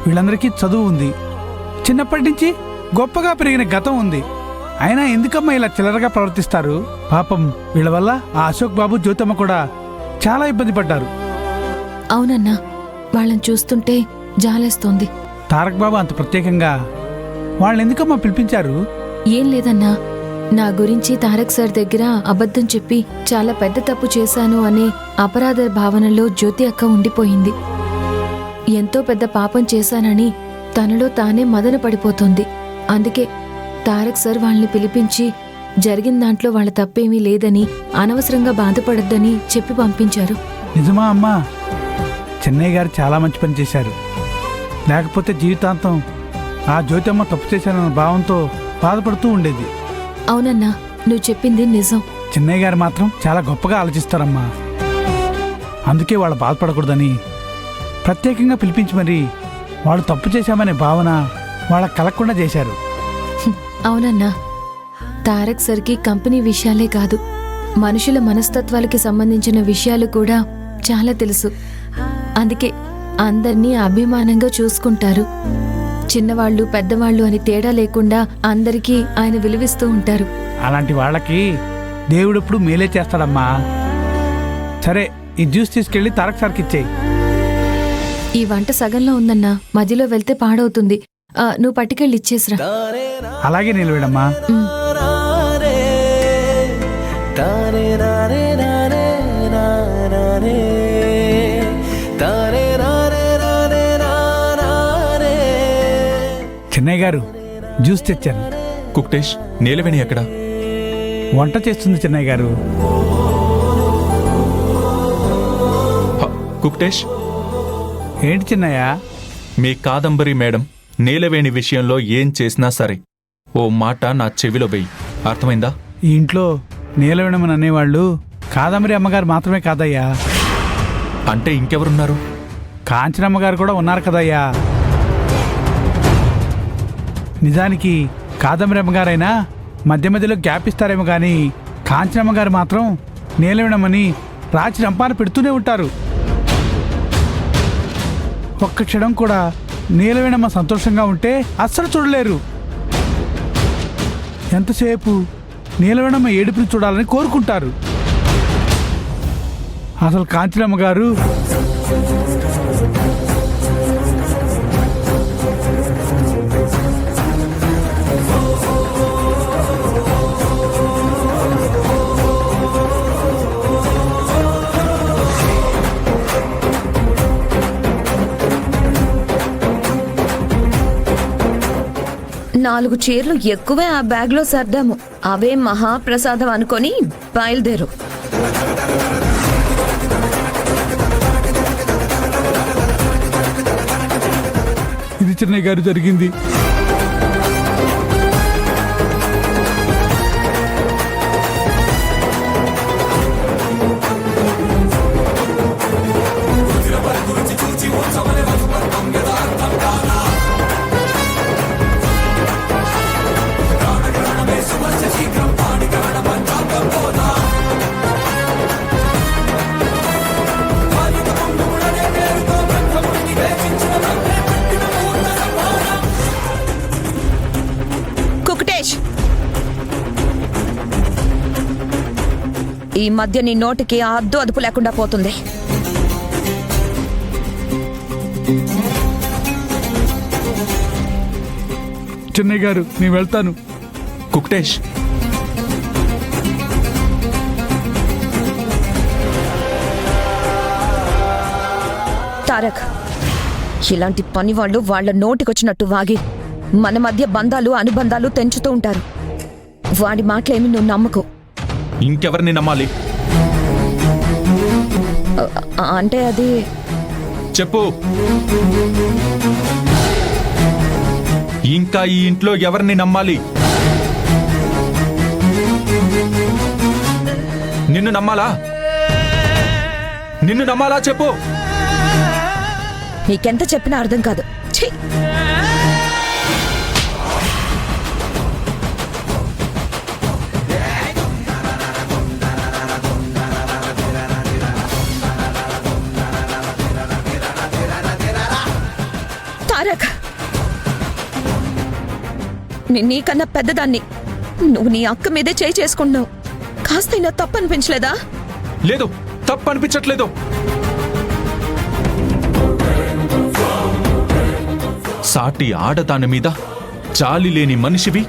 వీళ్ళందరికీ చదువు ఉంది, చిన్నప్పటి నుంచి గొప్పగా పెరిగిన గతం ఉంది. అయినా ఎందుకమ్మా ఇలా చిల్లరగా ప్రవర్తిస్తారు? పాపం వీళ్ళ వల్ల ఆ అశోక్ బాబు, జ్యోతమ్మ కూడా చాలా ఇబ్బంది పడ్డారు. అవునన్నా, వాళ్ళని చూస్తుంటే జాలేస్తోంది. తారక్ బాబు అంత ప్రత్యేకంగా వాళ్ళని ఎందుకమ్మా పిలిపించారు? ఏం లేదన్నా, నా గురించి తారక్ సార్ దగ్గర అబద్ధం చెప్పి చాలా పెద్ద తప్పు చేశాను అనే అపరాధ భావనలో జ్యోతి అక్క ఉండిపోయింది. ఎంతో పెద్ద పాపం చేశానని తనలో తానే మదన పడిపోతోంది. అందుకే తారక్ సార్ వాళ్ళని పిలిపించి జరిగిన దాంట్లో వాళ్ళ తప్పేమీ లేదని, అనవసరంగా బాధపడొద్దని చెప్పి పంపించారు. నిజమా అమ్మా? చెన్నయ్య గారు చాలా మంచి పని చేశారు. లేకపోతే జీవితాంతం ఆ జ్యోతమ్మ తప్పు చేశానన్న భావంతో బాధపడుతూ ఉండేది. అవునన్నా, నువ్వు చెప్పింది నిజం. చెన్నయ్య గారు మాత్రం చాలా గొప్పగా ఆలోచిస్తారమ్మా. అందుకే వాళ్ళు బాధపడకూడదని ప్రత్యేకంగా పిలిపించి మరి వాళ్ళు తప్పు చేశామనే భావన వాళ్ళకి కలగకుండా చేశారు. అవునన్నా, తారక్ సర్కి కంపెనీ విషయాలే కాదు, మనుషుల మనస్తత్వాలకి సంబంధించిన విషయాలు కూడా చాలా తెలుసు. అందుకే అందర్నీ అభిమానంగా చూసుకుంటారు. చిన్నవాళ్లు పెద్దవాళ్లు అని తేడా లేకుండా అందరికీ ఆయన విలువిస్తూ ఉంటారు. అలాంటి వాళ్ళకి దేవుడెప్పుడు మేలే చేస్తాడమ్మా. సరే, ఈ జ్యూస్ తీసుకెళ్లి తారక్ సార్కి ఇచ్చేయి. ఈ వంట సగంలో ఉందన్నా, మధ్యలో వెళ్తే పాడవుతుంది. నువ్వు పట్టుకెళ్ళి ఇచ్చేసిరా. అలాగే నిలవేడమ్మా. చెన్నయ్య గారు, జ్యూస్ తెచ్చాను. కుక్టేష్, నీలవేణి ఎక్కడ? వంట చేస్తుంది చెన్నయ్య గారు. కుక్టేష్, ఏంటి చిన్నయ్య? మీ కాదంబరి మేడం నీలవేణి విషయంలో ఏం చేసినా సరే ఓ మాట నా చెవిలో వెయ్యి, అర్థమైందా? ఈ ఇంట్లో నీలవేణమని అనేవాళ్ళు కాదంబరి అమ్మగారు మాత్రమే కాదయ్యా. అంటే ఇంకెవరున్నారు? కాంచనమ్మగారు కూడా ఉన్నారు కదయ్యా. నిజానికి కాదంబరి అమ్మగారైనా మధ్య మధ్యలో గ్యాప్ ఇస్తారేమో కానీ కాంచనమ్మగారు మాత్రం నీలవేణమని రాచి రంపాన పెడుతూనే ఉంటారు. ఒక్క క్షణం కూడా నీలవేణమ్మ సంతోషంగా ఉంటే అస్సలు చూడలేరు. ఎంతసేపు నీలవేణమ్మ ఏడుపుని చూడాలని కోరుకుంటారు. అసలు కాంచనమ్మ గారు నాలుగు చీరలు ఎక్కువే ఆ బ్యాగ్లో సర్దాము. అవే మహాప్రసాదం అనుకొని బయలుదేరు. ఇది చెన్నయ్య గారు జరిగింది. ఈ మధ్య నీ నోటికి అద్దు అదుపు లేకుండా పోతుంది. చెన్నయ్య గారు, నేను వెళ్తాను. కుక్టేష్, తారక్, ఇలాంటి పని వాళ్ళు వాళ్ళ నోటికొచ్చినట్టు వాగి మన మధ్య బంధాలు అనుబంధాలు తెంచుతూ ఉంటారు. వాడి మాటలేమి నువ్వు నమ్మకు. ఇంకెవరిని నమ్మాలి? అంటే అది చెప్పు. ఇంకా ఈ ఇంట్లో ఎవరిని నమ్మాలి? నిన్ను నమ్మాలా? నిన్ను నమ్మాలా చెప్పు. నీకెంత చెప్పినా అర్థం కాదు. ఛీ! తారక్, నేను నీకన్నా పెద్దదాన్ని. నువ్వు నీ అక్క మీదే చేయి చేసుకుంటున్నావు. కాస్తైనా తప్పు అనిపించలేదా? లేదు, తప్పు అనిపించట్లేదు. సాటి ఆడదాని మీద జాలి లేని మనిషివి